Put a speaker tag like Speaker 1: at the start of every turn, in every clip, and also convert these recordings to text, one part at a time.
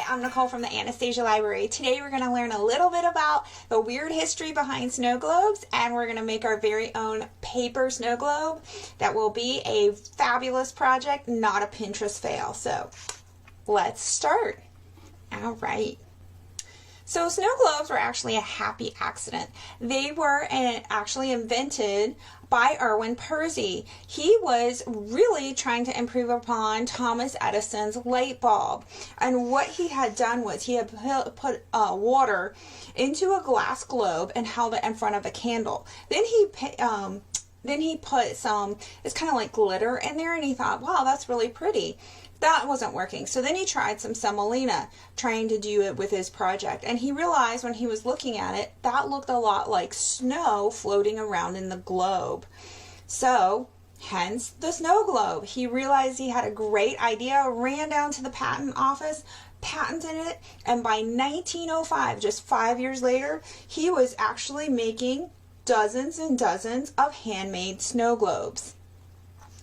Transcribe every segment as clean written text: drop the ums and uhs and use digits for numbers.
Speaker 1: Hi, I'm Nicole from the Anastasia Library. Today we're going to learn a little bit about the weird history behind snow globes, and we're going to make our very own paper snow globe that will be a fabulous project, not a Pinterest fail. So let's start. All right. So snow globes were actually a happy accident. They were actually invented by Irwin Percy. He was really trying to improve upon Thomas Edison's light bulb. And what he had done was he had put water into a glass globe and held it in front of a candle. Then he put some, it's kind of like glitter in there, and he thought, wow, that's really pretty. That wasn't working. So then he tried some semolina, trying to do it with his project. And he realized when he was looking at it, that looked a lot like snow floating around in the globe. So, hence the snow globe. He realized he had a great idea, ran down to the patent office, patented it, and by 1905, just 5 years later, he was actually making dozens and dozens of handmade snow globes.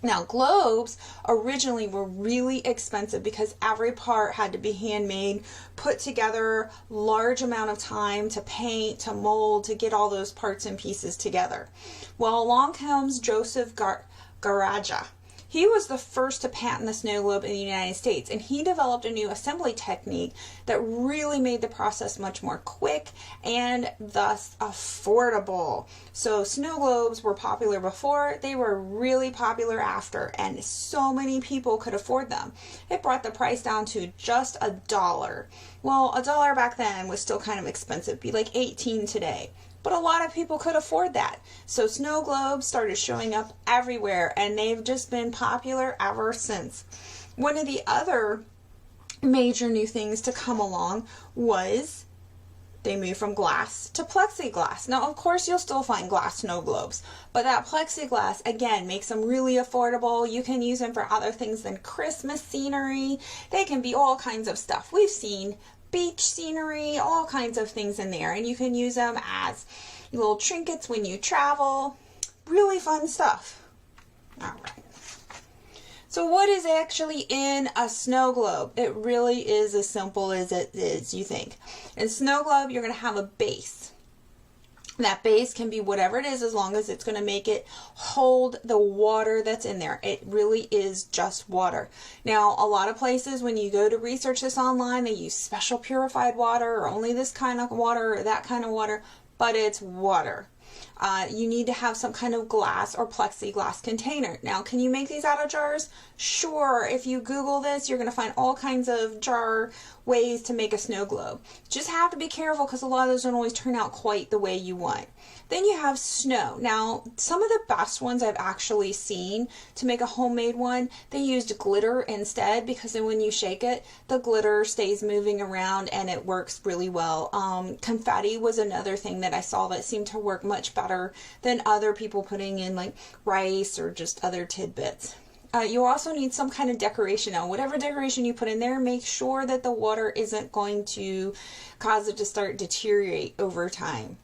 Speaker 1: Now, globes originally were really expensive because every part had to be handmade, put together, large amount of time to paint, to mold, to get all those parts and pieces together. Well, along comes Joseph Garage. He was the first to patent the snow globe in the United States, and he developed a new assembly technique that really made the process much more quick and thus affordable. So snow globes were popular before, they were really popular after, and so many people could afford them. It brought the price down to just $1. Well, $1 back then was still kind of expensive, be like 18 today. But a lot of people could afford that. So snow globes started showing up everywhere, and they've just been popular ever since. One of the other major new things to come along was they moved from glass to plexiglass. Now, of course, you'll still find glass snow globes, but that plexiglass, again, makes them really affordable. You can use them for other things than Christmas scenery. They can be all kinds of stuff. We've seen beach scenery, all kinds of things in there, and you can use them as little trinkets when you travel. Really fun stuff. All right. So what is actually in a snow globe? It really is as simple as it is, you think. In snow globe, you're going to have a base. That base can be whatever it is, as long as it's going to make it hold the water that's in there. It really is just water. Now, a lot of places, when you go to research this online, they use special purified water or only this kind of water or that kind of water, but it's water. You need to have some kind of glass or plexiglass container. Now, can you make these out of jars? Sure. If you Google this, you're going to find all kinds of jar ways to make a snow globe. Just have to be careful because a lot of those don't always turn out quite the way you want. Then you have snow. Now, some of the best ones I've actually seen to make a homemade one, they used glitter instead, because then when you shake it, the glitter stays moving around and it works really well. Confetti was another thing that I saw that seemed to work much better than other people putting in like rice or just other tidbits. You also need some kind of decoration. Now, whatever decoration you put in there, make sure that the water isn't going to cause it to start deteriorate over time.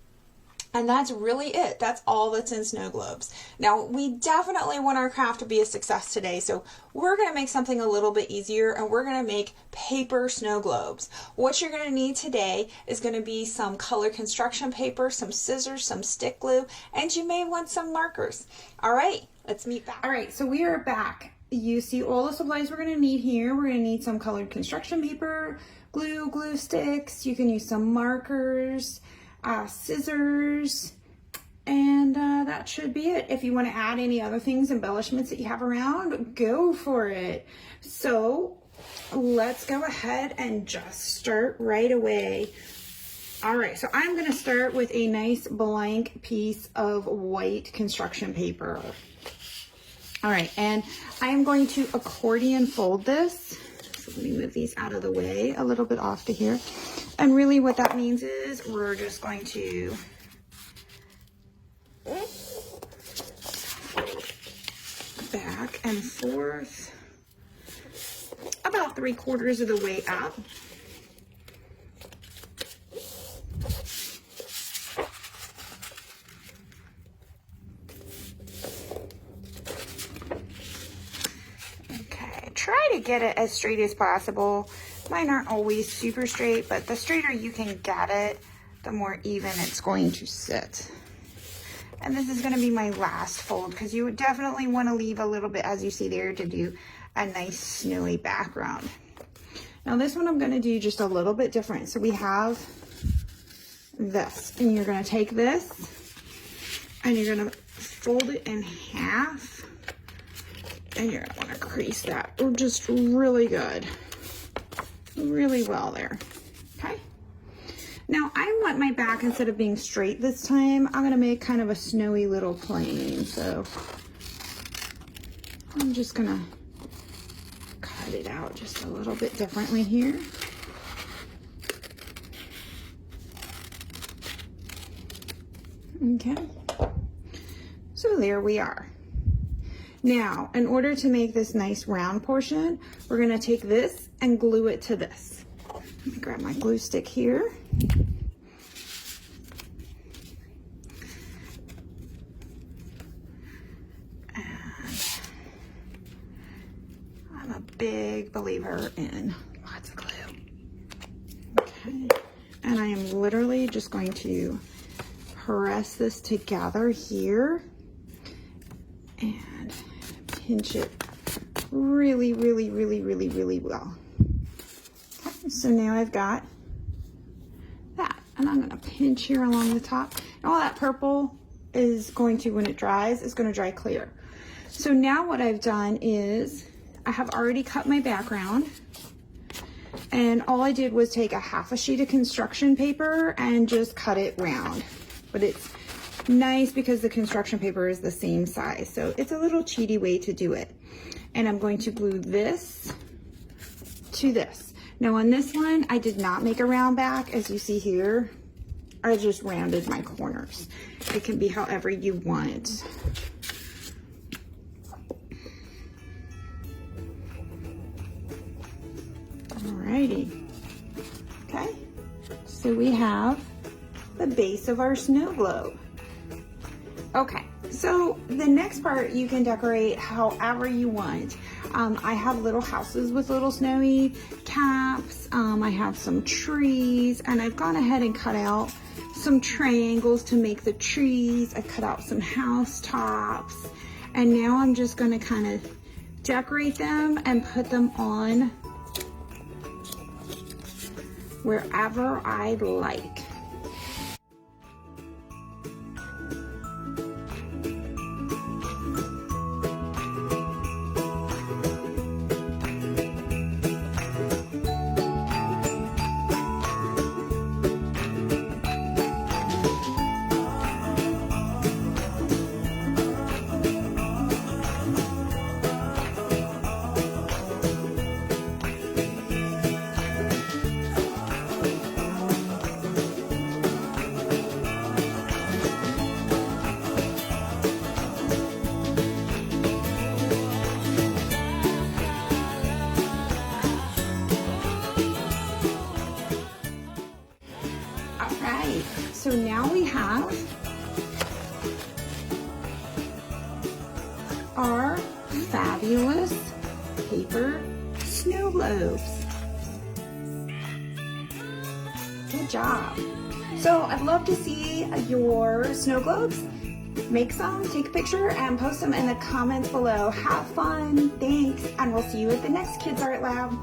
Speaker 1: And that's really it. That's all that's in snow globes. Now, we definitely want our craft to be a success today, so we're going to make something a little bit easier, and we're going to make paper snow globes. What you're going to need today is going to be some color construction paper, some scissors, some stick glue, and you may want some markers. All right, let's meet back. All right, so we are back. You see all the supplies we're going to need here. We're going to need some colored construction paper, glue sticks. You can use some markers, scissors, and that should be it. If you want to add any other things, embellishments that you have around, go for it. So let's go ahead and just start right away. All right, so I'm going to start with a nice blank piece of white construction paper. All right, and I'm going to accordion fold this. So let me move these out of the way a little bit off to here. And really what that means is we're just going to back and forth about 3/4 of the way up. Okay, try to get it as straight as possible. Mine aren't always super straight, but the straighter you can get it, the more even it's going to sit. And this is going to be my last fold, because you would definitely want to leave a little bit, as you see there, to do a nice snowy background. Now this one I'm going to do just a little bit different. So we have this, and you're going to take this and you're going to fold it in half, and you're going to want to crease that just really good, really well there. Okay. Now I want my back, instead of being straight this time, I'm going to make kind of a snowy little plane. So I'm just going to cut it out just a little bit differently here. Okay, so there we are. Now, in order to make this nice round portion, we're going to take this and glue it to this. Let me grab my glue stick here. And I'm a big believer in lots of glue. Okay, and I am literally just going to press this together here and pinch it really, really, really, really, really well. Okay, so now I've got that, and I'm going to pinch here along the top. And all that purple is going to, when it dries, it's going to dry clear. So now what I've done is I have already cut my background, and all I did was take a half a sheet of construction paper and just cut it round. But it's nice because the construction paper is the same size. So it's a little cheaty way to do it. And I'm going to glue this to this. Now on this one, I did not make a round back. As you see here, I just rounded my corners. It can be however you want. Alrighty. Okay, so we have the base of our snow globe. Okay, so the next part you can decorate however you want. I have little houses with little snowy caps. I have some trees, and I've gone ahead and cut out some triangles to make the trees. I cut out some house tops, and now I'm just going to kind of decorate them and put them on wherever I like. So now we have our fabulous paper snow globes. Good job. So I'd love to see your snow globes. Make some, take a picture, and post them in the comments below. Have fun, thanks, and we'll see you at the next Kids Art Lab.